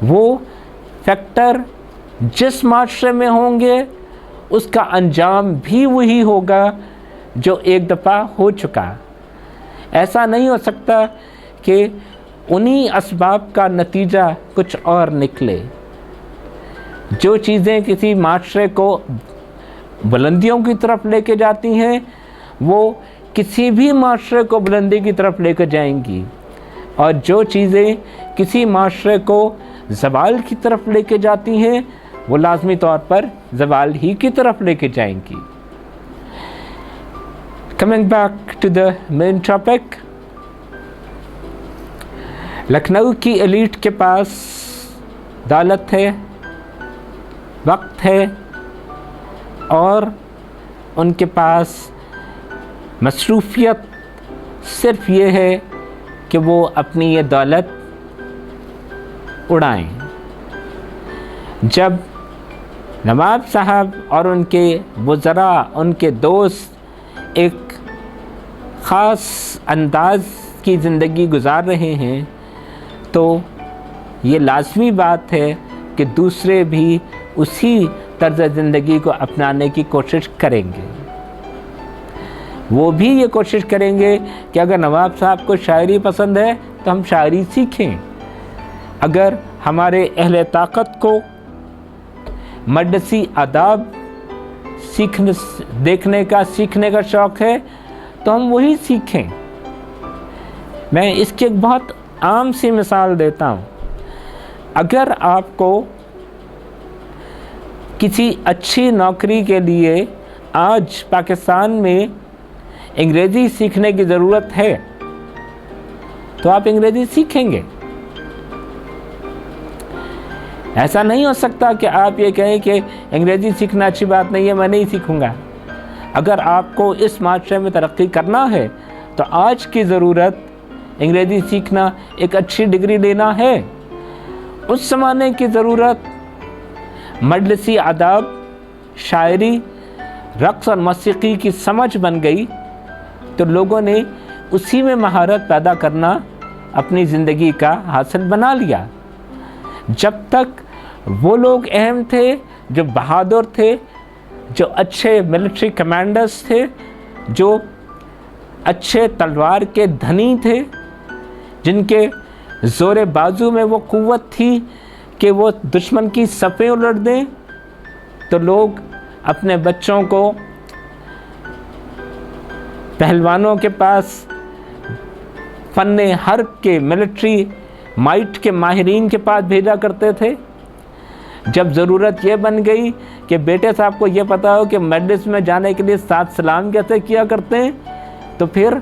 وہ فیکٹر جس معاشرے میں ہوں گے اس کا انجام بھی وہی ہوگا جو ایک دفعہ ہو چکا. ایسا نہیں ہو سکتا کہ انہی اسباب کا نتیجہ کچھ اور نکلے. جو چیزیں کسی معاشرے کو بلندیوں کی طرف لے کے جاتی ہیں وہ کسی بھی معاشرے کو بلندی کی طرف لے کے جائیں گی، اور جو چیزیں کسی معاشرے کو زوال کی طرف لے کے جاتی ہیں وہ لازمی طور پر زوال ہی کی طرف لے کے جائیں گی. Coming back to the main topic, Lucknow کی ایلیٹ کے پاس دولت ہے، وقت ہے، اور ان کے پاس مصروفیت صرف یہ ہے کہ وہ اپنی یہ دولت اڑائیں. جب نواب صاحب اور ان کے وزراء، ان کے دوست ایک خاص انداز کی زندگی گزار رہے ہیں تو یہ لازمی بات ہے کہ دوسرے بھی اسی طرز زندگی کو اپنانے کی کوشش کریں گے. وہ بھی یہ کوشش کریں گے کہ اگر نواب صاحب کو شاعری پسند ہے تو ہم شاعری سیکھیں. اگر ہمارے اہل طاقت کو مجلسی آداب دیکھنے کا شوق ہے تو ہم وہی سیکھیں. میں اس کی ایک بہت عام سی مثال دیتا ہوں. اگر آپ کو کسی اچھی نوکری کے لیے آج پاکستان میں انگریزی سیکھنے کی ضرورت ہے تو آپ انگریزی سیکھیں گے. ایسا نہیں ہو سکتا کہ آپ یہ کہیں کہ انگریزی سیکھنا اچھی بات نہیں ہے، میں نہیں سیکھوں گا. اگر آپ کو اس معاشرے میں ترقی کرنا ہے تو آج کی ضرورت انگریزی سیکھنا، ایک اچھی ڈگری لینا ہے. اس زمانے کی ضرورت مجلسی آداب، شاعری، رقص اور موسیقی کی سمجھ بن گئی تو لوگوں نے اسی میں مہارت پیدا کرنا اپنی زندگی کا حاصل بنا لیا. جب تک وہ لوگ اہم تھے جو بہادر تھے، جو اچھے ملٹری کمانڈرز تھے، جو اچھے تلوار کے دھنی تھے، جن کے زور بازو میں وہ قوت تھی کہ وہ دشمن کی صفیں الٹ دیں، تو لوگ اپنے بچوں کو پہلوانوں کے پاس، فن حرب کے، ملٹری مائٹ کے ماہرین کے پاس بھیجا کرتے تھے. جب ضرورت یہ بن گئی کہ بیٹے صاحب کو یہ پتا ہو کہ مجلس میں جانے کے لیے 7 سلام کیسے کیا کرتے ہیں، تو پھر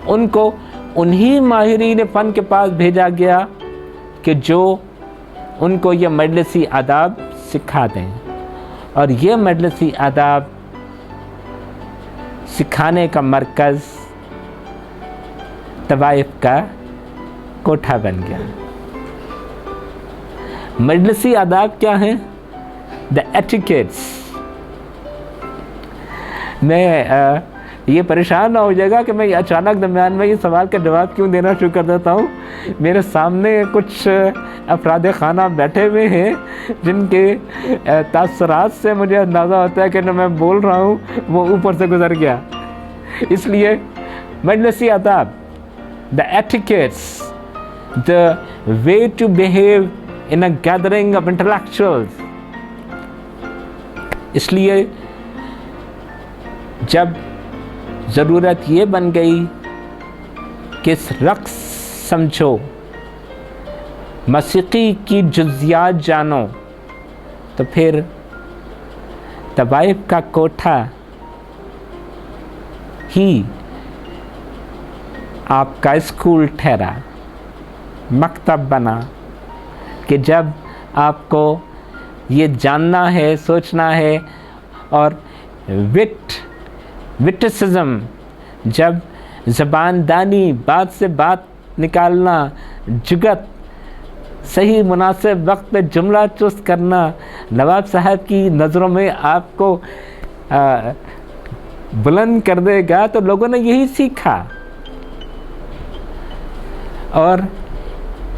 ان کو انہی ماہرین فن کے پاس بھیجا گیا کہ جو ان کو یہ مجلسی آداب سکھا دیں. اور یہ مجلسی آداب سکھانے کا مرکز طوائف کا کوٹھا بن گیا. مجلسی آداب کیا ہیں؟ دا ایٹیکیٹس. میں یہ پریشان نہ ہو جائے گا کہ میں اچانک درمیان میں یہ سوال کا جواب کیوں دینا شروع کر دیتا ہوں. میرے سامنے کچھ افراد خانہ بیٹھے ہوئے ہیں جن کے تاثرات سے مجھے اندازہ ہوتا ہے کہ جو میں بول رہا ہوں وہ اوپر سے گزر گیا. اس لیے مجلسی آداب، the etiquettes, the way to behave in a gathering of intellectuals. اس لیے جب ضرورت یہ بن گئی کہ رقص سمجھو، موسیقی کی جزیات جانو، تو پھر طوائف کا کوٹھا ہی آپ کا اسکول ٹھہرا، مکتب بنا. کہ جب آپ کو یہ جاننا ہے، سوچنا ہے، اور وٹسزم، جب زبان دانی، بات سے بات نکالنا، جگت، صحیح مناسب وقت پہ جملہ چست کرنا، نواب صاحب کی نظروں میں آپ کو بلند کر دے گا، تو لوگوں نے یہی سیکھا. اور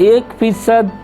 1%,